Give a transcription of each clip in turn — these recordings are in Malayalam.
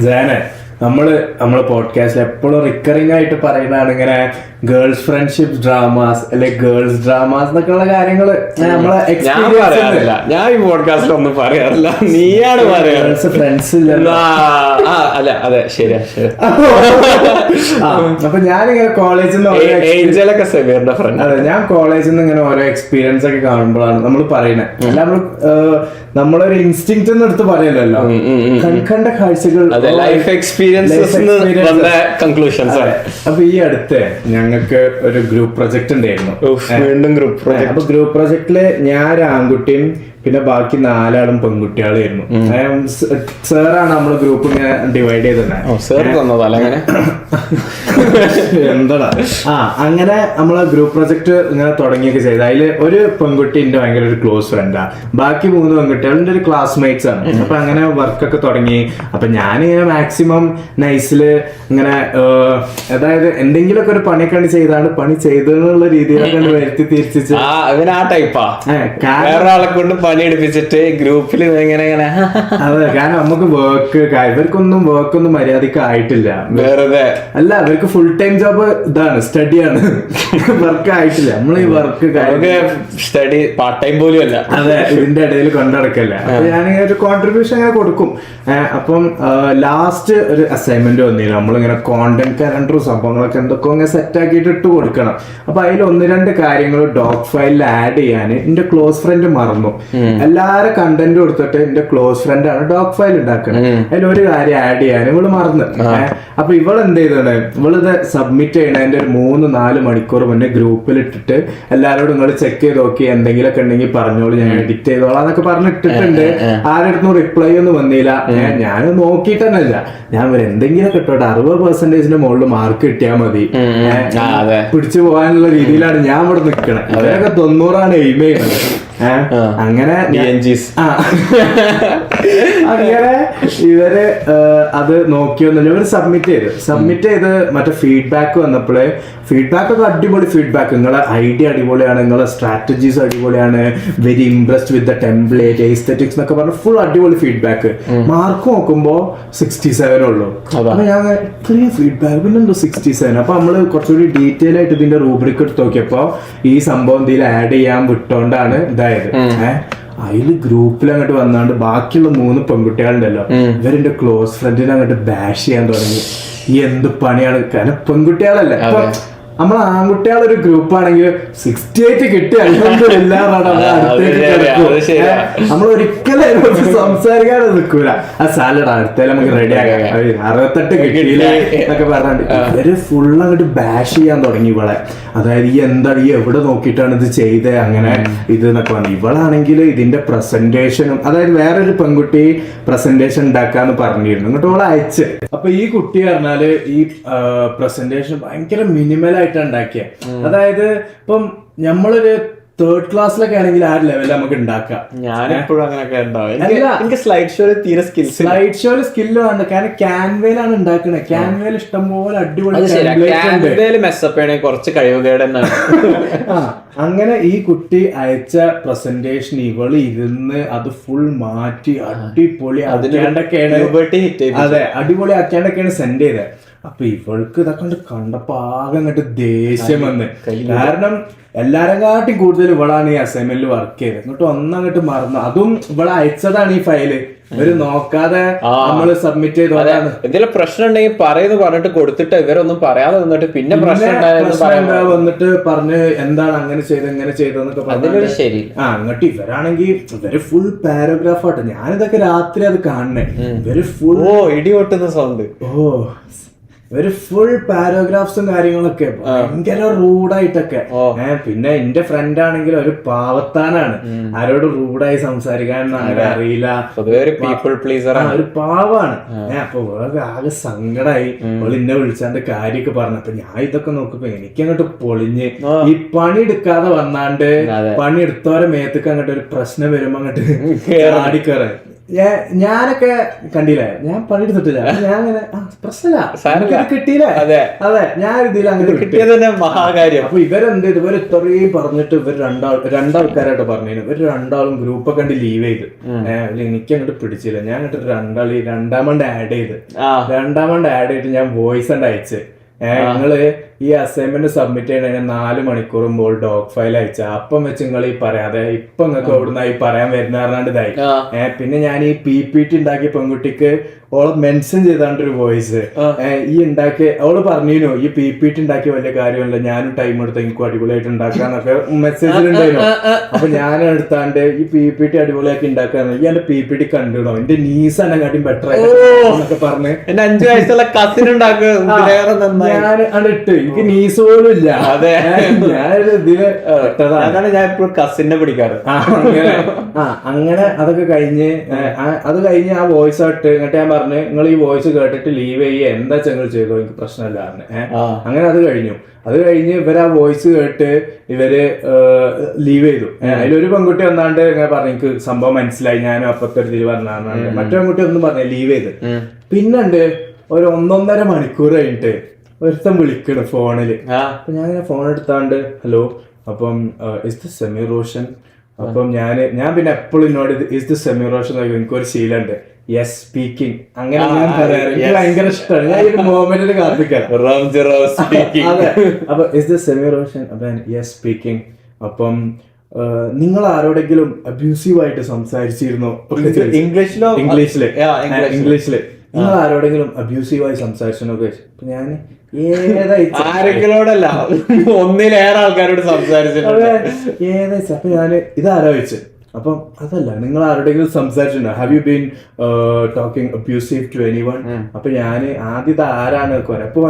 ജാനെ നമ്മളെ പോഡ്കാസ്റ്റിൽ എപ്പോഴും റിക്കറിംഗ് ആയിട്ട് പറയുന്നതാണ് ഇങ്ങനെ ഗേൾസ് ഫ്രണ്ട്ഷിപ്പ് ഡ്രാമാസ് അല്ലെ ഗേൾസ് ഡ്രാമാസ് എന്നൊക്കെയുള്ള കാര്യങ്ങള് നമ്മളെ ഞാൻ ഈ പോഡ്കാസ്റ്റിൽ ഒന്നും പറയാറില്ല, നീയാണ് ഗേൾസ് ഫ്രണ്ട്സ് അല്ല അതെ ശരിയാ ശരി. അപ്പൊ ഞാനിങ്ങനെ കോളേജിൽ നിന്ന് സെബീറിന്റെ ഫ്രണ്ട്, അതെ ഞാൻ കോളേജിൽ നിന്ന് ഇങ്ങനെ ഓരോ എക്സ്പീരിയൻസ് ഒക്കെ കാണുമ്പോഴാണ് നമ്മൾ പറയുന്നത്. അല്ല നമ്മളൊരു ഇൻസ്റ്റിങ്ക്റ്റ് ഒന്നും എടുത്ത് പറയല്ലോ, കണ്ട കാഴ്ചകൾ, ലൈഫ് എക്സ്പീരിയൻസസ്. അപ്പൊ ഈ അടുത്ത് ഞങ്ങൾക്ക് ഒരു ഗ്രൂപ്പ് പ്രൊജക്ട് ഉണ്ടായിരുന്നു. വീണ്ടും ഗ്രൂപ്പ് പ്രൊജക്ട്. അപ്പൊ ഗ്രൂപ്പ് പ്രൊജക്ടില് ഞാൻ ഒരു ആൺകുട്ടിയും പിന്നെ ബാക്കി 4 പെൺകുട്ടികളായിരുന്നു. സാറാണ് നമ്മള് ഗ്രൂപ്പ് ഇങ്ങനെ ഡിവൈഡ് ചെയ്തിട്ടുണ്ടായത്. എന്താടാ അങ്ങനെ നമ്മളെ ഗ്രൂപ്പ് പ്രൊജക്ട് ഇങ്ങനെ തുടങ്ങിയൊക്കെ ചെയ്ത് അതില് ഒരു പെൺകുട്ടി എന്റെ ഭയങ്കര ഒരു ക്ലോസ് ഫ്രണ്ടാ, ബാക്കി 3 പെൺകുട്ടികൾ എന്റെ ഒരു ക്ലാസ്മേറ്റ്സ് ആണ്. അപ്പൊ അങ്ങനെ വർക്കൊക്കെ തുടങ്ങി. അപ്പൊ ഞാനിങ്ങനെ മാക്സിമം നൈസില് ഇങ്ങനെ അതായത് എന്തെങ്കിലുമൊക്കെ ഒരു പണിയൊക്കെ ചെയ്താണ് പണി ചെയ്തെന്നുള്ള രീതിയിലൊക്കെ വരുത്തി തിരിച്ചു. ആ ടൈപ്പാ കൊണ്ട് പണിയെടുപ്പിച്ചിട്ട് ഗ്രൂപ്പിൽ ഇങ്ങനെ അതെ, കാരണം നമുക്ക് ഇവർക്കൊന്നും വർക്കൊന്നും മര്യാദക്ക് ആയിട്ടില്ല. വെറുതെ അല്ല, ഇവർക്ക് ഫുൾ ടൈം ജോബ് ഇതാണ്, സ്റ്റഡിയാണ്, വർക്ക് ആയിട്ടില്ല. നമ്മൾ ഈ വർക്ക് സ്റ്റഡി പാർട്ട് ടൈം പോലും അല്ല. അതെ, ഇതിന്റെ ഇടയിൽ കൊണ്ടടക്കല്ല. അപ്പൊ ഞാനിങ്ങനെ ഒരു കോൺട്രിബ്യൂഷൻ ഇങ്ങനെ കൊടുക്കും. അപ്പം ലാസ്റ്റ് ഒരു അസൈൻമെന്റ് വന്നില്ല, നമ്മളിങ്ങനെ കോണ്ടന്റ് കലണ്ടറും സംഭവങ്ങളൊക്കെ എന്തൊക്കെ ഇങ്ങനെ സെറ്റ് ആക്കിയിട്ട് ഇട്ട് കൊടുക്കണം. അപ്പൊ അതിൽ 1-2 കാര്യങ്ങൾ ഡോക് ഫയലിൽ ആഡ് ചെയ്യാൻ എന്റെ ക്ലോസ് ഫ്രണ്ട് മറന്നു. എല്ലാരും കണ്ടന്റ് കൊടുത്തിട്ട് എന്റെ ക്ലോസ് ഫ്രണ്ട് ആണ് ഡോക് ഫയൽ ഉണ്ടാക്കുന്നത്. അതിലൊരു കാര്യം ആഡ് ചെയ്യാൻ ഇവള് മറന്ന്. അപ്പൊ ഇവള് എന്ത് ചെയ്താണ്, ഇവളിത് സബ്മിറ്റ് ചെയ്യണതിന്റെ ഒരു 3-4 മണിക്കൂർ മുന്നേ ഗ്രൂപ്പിൽ ഇട്ടിട്ട് എല്ലാരോടും നിങ്ങൾ ചെക്ക് ചെയ്ത് നോക്കി, എന്തെങ്കിലുമൊക്കെ ഉണ്ടെങ്കിൽ പറഞ്ഞോളൂ, ഞാൻ എഡിറ്റ് ചെയ്തോളാം എന്നൊക്കെ പറഞ്ഞിട്ടിട്ടുണ്ട്. ആരുടെ റിപ്ലൈ ഒന്നും വന്നില്ല. ഞാൻ നോക്കിയിട്ട് തന്നെ ഇല്ല, ഞാൻ എന്തെങ്കിലുമൊക്കെ ഇട്ടോട്ടെ 60% മുകളിൽ മാർക്ക് കിട്ടിയാൽ മതി, പിടിച്ചു പോകാനുള്ള രീതിയിലാണ് ഞാൻ ഇവിടെ നിൽക്കണത്. ഇവരൊക്കെ 90 എയിം ചെയ്യുന്നത്. അങ്ങനെ ഇവര് അത് നോക്കിയൊന്നുമില്ല, ഇവര് സബ്മിറ്റ് ചെയ്ത് മറ്റേ ഫീഡ്ബാക്ക് വന്നപ്പോഴേ ഫീഡ്ബാക്ക് ഒക്കെ അടിപൊളി ഫീഡ്ബാക്ക്, നിങ്ങളെ ഐഡിയ അടിപൊളിയാണ്, നിങ്ങളെ സ്ട്രാറ്റജീസ് അടിപൊളിയാണ്, very impressed with the template, aesthetics എന്നൊക്കെ പറഞ്ഞ ഫുൾ അടിപൊളി ഫീഡ്ബാക്ക്. മാർക്ക് നോക്കുമ്പോ 67 ഉള്ളൂ. അപ്പൊ ഞാൻ ഇത്രയും ഫീഡ്ബാക്ക് പിന്നെന്തോ 67. അപ്പൊ നമ്മള് കുറച്ചുകൂടി ഡീറ്റെയിൽ ആയിട്ട് ഇതിന്റെ റൂബ്രിക് എടുത്ത് നോക്കിയപ്പോ ഈ സംഭവം ഇതിൽ ആഡ് ചെയ്യാൻ വിട്ടോണ്ടാണ് ഇതായത്. അതില് ഗ്രൂപ്പിൽ അങ്ങോട്ട് വന്നാണ്ട് ബാക്കിയുള്ള 3 പെൺകുട്ടികളുണ്ടല്ലോ, ഇവരെന്റെ ക്ലോസ് ഫ്രണ്ടിനെ അങ്ങോട്ട് ബാഷ് ചെയ്യാൻ തുടങ്ങി. ഈ എന്ത് പണിയാണ്, കാരണം പെൺകുട്ടികളല്ലേ. നമ്മളെ ആൺകുട്ടികളൊരു ഗ്രൂപ്പ് ആണെങ്കിൽ 68 കിട്ടി നമ്മൾ ഒരിക്കലും സംസാരിക്കാതെ നിൽക്കൂല. ആ സാലഡ് അടുത്തേലും നമുക്ക് റെഡി ആക്കാം, 68 കിട്ടിയില്ലേ എന്നൊക്കെ പറഞ്ഞാണ്ട് ഇവര് ഫുൾ അങ്ങോട്ട് ബാഷ് ചെയ്യാൻ തുടങ്ങി ഇവളെ. അതായത് ഈ എന്താണ്, ഈ എവിടെ നോക്കിയിട്ടാണ് ഇത് ചെയ്തത്, അങ്ങനെ ഇത് എന്നൊക്കെ പറഞ്ഞു. ഇവളാണെങ്കിൽ ഇതിന്റെ പ്രസന്റേഷനും, അതായത് വേറൊരു പെൺകുട്ടി പ്രസന്റേഷൻ ഉണ്ടാക്കാന്ന് പറഞ്ഞിരുന്നു, എന്നിട്ട് ഇവളെ അയച്ച്. അപ്പൊ ഈ കുട്ടി പറഞ്ഞാല് ഈ പ്രസന്റേഷൻ ഭയങ്കര മിനിമൽ ആയിട്ടാണ് ഉണ്ടാക്കിയത്. അതായത് ഇപ്പം നമ്മളൊരു 3rd ക്ലാസ്സിലൊക്കെ ആണെങ്കിൽ ആ ലെവലിൽ നമുക്ക് ഉണ്ടാക്കാം. ഞാനെപ്പോഴും അങ്ങനെയൊക്കെ എനിക്ക് സ്ലൈഡ് ഷോയിൽ സ്കില്ല് വേണ്ട, കാരണം ക്യാൻവയിലാണ് ഉണ്ടാക്കുന്നത്. ക്യാൻവയിൽ ഇഷ്ടംപോലെ അടിപൊളി കുറച്ച് കഴിവുകേട് അങ്ങനെ ഈ കുട്ടി അയച്ച പ്രസന്റേഷൻ ഇവള് ഇരുന്ന് അത് ഫുൾ മാറ്റി അടിപൊളി ആക്കിയാണ്ടൊക്കെയാണ് അടിപൊളി ആക്കിയാണ്ടൊക്കെയാണ് സെൻഡ് ചെയ്തത്. അപ്പൊ ഇവൾക്ക് ഇതൊക്കെ കണ്ടപ്പോ ആകെ അങ്ങോട്ട് ദേഷ്യം വന്ന്, കാരണം എല്ലാരും കാട്ടി കൂടുതൽ ഇവളാണ് ഈ അസൈൻമെന്റിൽ വർക്ക് ചെയ്തത്. എന്നിട്ട് ഒന്നങ്ങോട്ട് മറന്നു, അതും ഇവളെ അയച്ചതാണ് ഈ ഫയല്, ഇവര് നോക്കാതെ നമ്മള് സബ്മിറ്റ് ചെയ്തോളാണ്. എന്തെങ്കിലും പ്രശ്നം ഉണ്ടെങ്കിൽ പറയുന്നു പറഞ്ഞിട്ട് കൊടുത്തിട്ട് ഇവരൊന്നും പറയാതെ നിന്നിട്ട് പിന്നെ പ്രശ്നം വന്നിട്ട് പറഞ്ഞ് എന്താണ് അങ്ങനെ ചെയ്ത് എങ്ങനെ ചെയ്തെന്നൊക്കെ പറഞ്ഞു. ശരി അങ്ങോട്ട് ഇവരാണെങ്കിൽ ഇവര് ഫുൾ പാരഗ്രാഫ് ആട്ടെ. ഞാനിതൊക്കെ രാത്രി അത് കാണണേ, ഇവര് ഫുൾ ഇടിവെട്ടുന്ന സൗണ്ട്, ഒരു ഫുൾ പാരഗ്രാഫ്സും കാര്യങ്ങളൊക്കെ ഭയങ്കര റൂഡായിട്ടൊക്കെ. പിന്നെ എന്റെ ഫ്രണ്ട് ആണെങ്കിൽ ഒരു പാവത്താനാണ്, ആരോട് റൂഡായി സംസാരിക്കാനൊന്നും ആരും അറിയില്ല, ഒരു പാവാണ്. അപ്പൊ ആകെ സങ്കടായി. അവള് എന്നെ വിളിച്ചാണ്ട് കാര്യമൊക്കെ പറഞ്ഞു. അപ്പൊ ഞാൻ ഇതൊക്കെ നോക്കുമ്പോ എനിക്കങ്ങോട്ട് പൊളിഞ്ഞ്, ഈ പണി എടുക്കാതെ വന്നാണ്ട് പണി എടുത്തോരെ മേത്തേക്ക് അങ്ങോട്ട് ഒരു പ്രശ്നം വരുമ്പോ അങ്ങോട്ട് ആടിക്കറ ഞാനൊക്കെ കണ്ടില്ലേ, ഞാൻ പണിയെടുത്തിട്ടില്ല, ഞാൻ അങ്ങനെ പ്രശ്നമില്ല കിട്ടിയില്ലേ, അതെ ഞാൻ ഇതിൽ അങ്ങനെ കിട്ടിയത് തന്നെ മഹാകാര്യം. അപ്പൊ ഇവരെന്ത് ഇവർ ഇത്രയും പറഞ്ഞിട്ട് ഇവർ രണ്ടാൾക്കാരായിട്ട് പറഞ്ഞു, ഇവർ രണ്ടാളും ഗ്രൂപ്പൊക്കെ കണ്ട് ലീവ് ചെയ്ത്. എനിക്ക് അങ്ങോട്ട് പിടിച്ചില്ല, ഞാൻ അങ്ങോട്ട് രണ്ടാമണ്ട് ആഡ് ചെയ്തിട്ട് ഞാൻ വോയിസ് ഉണ്ട് അയച്ച്, നിങ്ങള് ഈ അസൈൻമെന്റ് സബ്മിറ്റ് ചെയ്യണതിന് 4 മണിക്കൂർ മുമ്പ് ഡോക് ഫയൽ അയച്ച അപ്പം വെച്ച് നിങ്ങൾ ഈ പറയാതെ ഇപ്പൊ നിങ്ങൾക്ക് എവിടുന്നായി പറയാൻ വരുന്ന പറഞ്ഞാണ്ട് ഇതായി. പിന്നെ ഞാൻ ഈ PPT ഉണ്ടാക്കിയ പെൺകുട്ടിക്ക് ഓളെ മെൻഷൻ ചെയ്താണ്ട് ഒരു വോയിസ് ഈ ഉണ്ടാക്കിയ അവള് പറഞ്ഞു, ഈ PPT ഉണ്ടാക്കിയ വലിയ കാര്യമല്ല, ഞാനും ടൈം എടുത്ത എനിക്കും അടിപൊളിയായിട്ട് ഉണ്ടാക്കാന്നൊക്കെ മെസ്സേജിലുണ്ടായിരുന്നു. അപ്പൊ ഞാൻ എടുത്താണ്ട് ഈ PPT അടിപൊളിയാക്കി ഉണ്ടാക്കാന്ന്, ഈ എന്റെ PPT കണ്ടിടോ, എന്റെ നീസ് എന്നെക്കാട്ടും ബെറ്റർ ആയിട്ടൊക്കെ പറഞ്ഞ് 5 വയസ്സുള്ള കസിൻ ഉണ്ടാക്കുക ഞാൻ അണ്ടിട്ട് എനിക്ക് നീസ് പോലും ഇല്ല. അതെ, ഞാനൊരു ഇതില് അതാണ് ഞാൻ ഇപ്പോഴും കസിനെ പിടിക്കാറ്. അങ്ങനെ അതൊക്കെ കഴിഞ്ഞ് ആ വോയിസ് ആയിട്ട് എന്നിട്ട് ഞാൻ പറഞ്ഞു, നിങ്ങൾ ഈ വോയിസ് കേട്ടിട്ട് ലീവ് ചെയ്യുക, എന്താ നിങ്ങൾ ചെയ്തോ, എനിക്ക് പ്രശ്നമില്ല. അങ്ങനെ അത് കഴിഞ്ഞ് ഇവര് ആ വോയിസ് കേട്ട് ഇവര് ലീവ് ചെയ്തു. അതിലൊരു പെൺകുട്ടി വന്നാണ്ട് ഇങ്ങനെ പറഞ്ഞു, എനിക്ക് സംഭവം മനസ്സിലായി, ഞാനും അപ്പത്തെ ഒരു തിരി പറഞ്ഞാണ്ട്. മറ്റേ പെൺകുട്ടി ഒന്നും പറഞ്ഞു ലീവ് ചെയ്ത്. പിന്നുണ്ട് ഒരു 1.5 മണിക്കൂർ കഴിഞ്ഞിട്ട് ഒരുത്തം വിളിക്കണ് ഫോണില്. അപ്പൊ ഞാൻ ഫോൺ എടുത്താണ്ട് ഹലോ, അപ്പം ഇസ് ദ സെമി റോഷൻ. അപ്പം ഞാൻ പിന്നെ എപ്പോഴും എന്നോട് ഇസ് ദ സെമി റോഷൻ എനിക്കൊരു ശീലമുണ്ട്, യെസ് സ്പീക്കിംഗ്, അങ്ങനെ ഞാൻ പറയാറ്, എനിക്ക് ഭയങ്കര ഇഷ്ടമാണ്. ഞാൻ ഈ മോമെന്റിൽ കാത്തിക്കാം. അതെ, അപ്പൊ ഇസ് ദ സെമി റോഷൻ, അപ്പൊ യെസ് സ്പീക്കിംഗ്. അപ്പം നിങ്ങൾ ആരോടെങ്കിലും അബ്യൂസീവ് ആയിട്ട് സംസാരിച്ചിരുന്നോ? ഇംഗ്ലീഷില് നിങ്ങൾ ആരോടെങ്കിലും അബ്യൂസീവായി സംസാരിച്ചെന്നൊക്കെ. അപ്പൊ ഞാൻ ആരെങ്കിലോടല്ല, ഒന്നിലേറെ ആൾക്കാരോട് സംസാരിച്ചിട്ടുണ്ട്. അപ്പൊ ഞാൻ ഇതാലോചിച്ച്, അപ്പം അതല്ല, നിങ്ങൾ ആരോടെങ്കിലും സംസാരിച്ചിട്ടുണ്ടോ, have you been talking abusive to anyone? അപ്പൊ ഞാൻ ആദ്യത്തെ ആരാണ് കുറെ, അപ്പൊ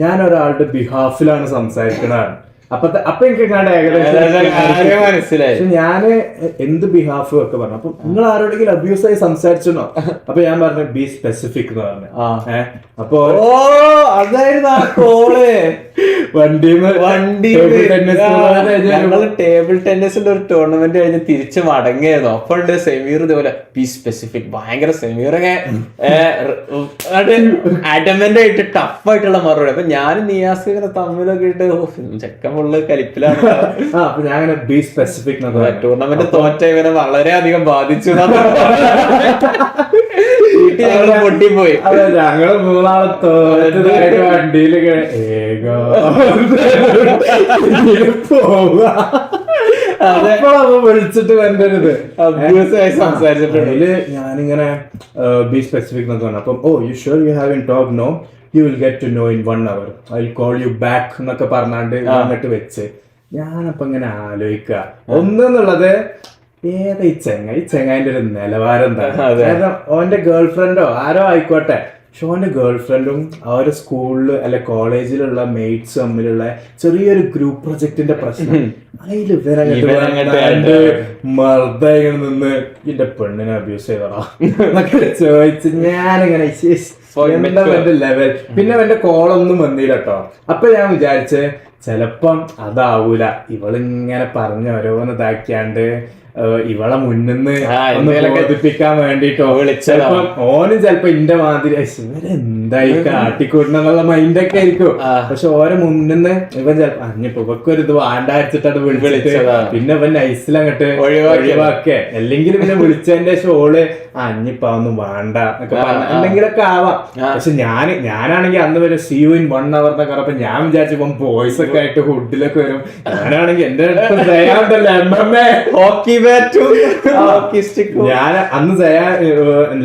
ഞാൻ ഒരാളുടെ ബിഹാഫിലാണ് സംസാരിക്കണതാണ്. അപ്പൊ എനിക്ക് മനസ്സിലായി ഞാന് എന്ത് ബിഹാഫ് ഒക്കെ പറഞ്ഞു. അപ്പൊ നിങ്ങൾ ആരോടെങ്കിലും അബ്യൂസ് ആയി സംസാരിച്ചോ? അപ്പൊ ഞാൻ പറഞ്ഞു ബി സ്പെസിഫിക് എന്ന് പറഞ്ഞു. അപ്പൊ ഞങ്ങള് ടേബിൾ ടെന്നീസിന്റെ ഒരു ടൂർണമെന്റ് കഴിഞ്ഞ് തിരിച്ച് മടങ്ങിയായിരുന്നു. അപ്പൊ ഉണ്ട് സെമീർ ഇതുപോലെ ബി സ്പെസിഫിക്, ഭയങ്കര സെമീറൊക്കെ അഡമന്റ് ആയിട്ട് ടഫ് ആയിട്ടുള്ള മറുപടി. അപ്പൊ ഞാനും നിയാസ് ഇങ്ങനെ തമ്മിലൊക്കെ ഇട്ട് ചെക്കൻ ഫുള്ള് കലിപ്പിലാണ്. അപ്പൊ ഞാൻ ബി സ്പെസിഫിക് ടൂർണമെന്റ് തോറ്റ ഇവനെ വളരെയധികം ബാധിച്ചു. വീട്ടിൽ ഞങ്ങള് പൊട്ടിപ്പോയി. ഞങ്ങള് 3 ആള് തോറ്റതായിട്ട് വണ്ടിയിൽ വിളിച്ചിട്ട് വരരുത് സംസാരിച്ചിട്ടുണ്ട്. ഞാനിങ്ങനെ ബി സ്പെസിഫിക് എന്നൊക്കെ പറഞ്ഞു. അപ്പം you sure you have in talk? No, you will get to know in 1 hour. I will call you back എന്നൊക്കെ പറഞ്ഞാണ്ട് അങ്ങോട്ട് വെച്ച് ഞാനപ്പൊ ഇങ്ങനെ ആലോചിക്കുക ഒന്നെന്നുള്ളത് ഏതാ ഈ ചെങ്ങായിന്റെ ഒരു നിലവാരം എന്താണ്. കാരണം ഓന്റെ ഗേൾ ഫ്രണ്ടോ ആരോ ആയിക്കോട്ടെ, പക്ഷെ ഓന്റെ ഗേൾ ഫ്രണ്ടും ആ ഒരു സ്കൂളില് അല്ലെ കോളേജിലുള്ള മെയ്റ്റ്സ് തമ്മിലുള്ള ചെറിയൊരു ഗ്രൂപ്പ് പ്രൊജക്ടിന്റെ പ്രശ്നം അതിൽ മർദ്ദ ഇങ്ങനെ നിന്ന് എന്റെ പെണ്ണിനെ അബ്യൂസ് ചെയ്തോടാ എന്നൊക്കെ ചോദിച്ച് ഞാനിങ്ങനെ ലെവൽ. പിന്നെ എന്റെ കോളൊന്നും വന്നില്ല കേട്ടോ. അപ്പൊ ഞാൻ വിചാരിച്ച് ചിലപ്പം അതാവൂല, ഇവളിങ്ങനെ പറഞ്ഞ ഓരോന്ന് ഇതാക്കിയാണ്ട് ഇവളെ മുന്നിന്ന് ബോധിപ്പിക്കാൻ വേണ്ടിട്ടോ വിളിച്ചപ്പോ ഓനും ചിലപ്പോ ഇന്റെ മാതിരി ഇവരെന്തായി കാട്ടിക്കൂട്ടണെന്നുള്ള മൈൻഡൊക്കെ ആയിരിക്കും. പക്ഷെ ഓരോ മുന്നിന്ന് ഇവൻ ചിലപ്പോ അഞ്ഞിപ്പോ ഇവക്കൊരു ഇത് വേണ്ടാച്ചിട്ടാണ് വിളിച്ചത്. പിന്നെ ഇവൻ നൈസിലങ്ങട്ട് ഒഴിവാക്കേ, അല്ലെങ്കിൽ പിന്നെ വിളിച്ചതിന്റെ ഷോള് അഞ്ഞിപ്പ ഒന്നും വേണ്ട എന്നൊക്കെ പറഞ്ഞ എന്തെങ്കിലൊക്കെ ആവാം. പക്ഷെ ഞാനാണെങ്കിൽ അന്ന് വരെ സി യു ഇൻ 1 hour എന്നൊക്കെ പറഞ്ഞപ്പോ ഞാൻ വിചാരിച്ചു ഇപ്പം ബോയ്സ് ഒക്കെ ആയിട്ട് ഹുഡിലൊക്കെ വരും. ഞാനാണെങ്കിൽ എന്റെ ഹോക്കി ഞാൻ അന്ന്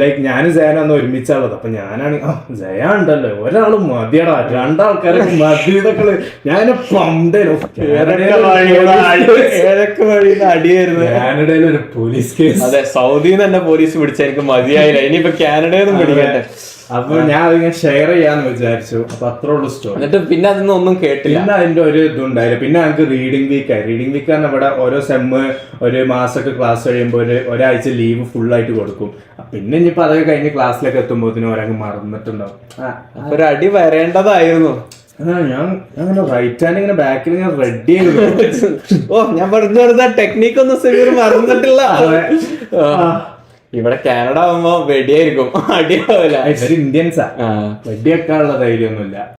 ലൈക്ക് ഞാനും ജയാനും അന്ന് ഒരുമിച്ചുള്ളത്. അപ്പൊ ഞാനാണെങ്കിൽ ജയ ഉണ്ടല്ലോ ഒരാള് മതിയടാ, 2 ആൾക്കാരെ മതി ഇതൊക്കെ ഞാൻ കാനഡയിൽ ഒരു പോലീസ് കേസ്. അതെ, സൗദിയിൽ തന്നെ പോലീസ് പിടിച്ച എനിക്ക് മതിയായില്ല, ഇനിയിപ്പോ കാനഡയിൽ നിന്നും പിടിക്കട്ടെ. അപ്പൊ ഞാൻ അതിങ്ങനെ ഷെയർ ചെയ്യാന്ന് വിചാരിച്ചു. അപ്പൊ അത്ര ഉള്ളു സ്റ്റോറി. എന്നിട്ട് പിന്നെ അതൊന്നും ഒന്നും കേട്ടില്ല. പിന്നെ അതിന്റെ ഒരു ഇതുണ്ടായില്ല. പിന്നെ ഞങ്ങൾക്ക് റീഡിംഗ് വീക്കായി. റീഡിംഗ് വീക്ക് ഇവിടെ ഓരോ സെമ്മ് ഒരു മാസമൊക്കെ ക്ലാസ് കഴിയുമ്പോൾ ഒരാഴ്ച ലീവ് ഫുൾ ആയിട്ട് കൊടുക്കും. പിന്നെ ഇനിയിപ്പോ അതൊക്കെ കഴിഞ്ഞ് ക്ലാസ്സിലൊക്കെ എത്തുമ്പോഴത്തേനും ഒരാൾക്ക് മറന്നിട്ടുണ്ടാവും. ഒരു അടി വരേണ്ടതായിരുന്നു. ഞാൻ അങ്ങനെ റൈറ്റ് ഹാൻഡ് ഇങ്ങനെ ബാക്കിൽ ഇങ്ങനെ റെഡി ചെയ്തു. ഞാൻ പറഞ്ഞു ടെക്നിക്ക് ഒന്നും സെമീർ മറന്നിട്ടില്ല. ഇവിടെ കാനഡ ആവുമ്പോ വെടിയായിരിക്കും, അടിയാവില്ല. ഇവര് ഇന്ത്യൻസാ, വെടിയൊക്കെ ഉള്ള ധൈര്യമൊന്നുമില്ല.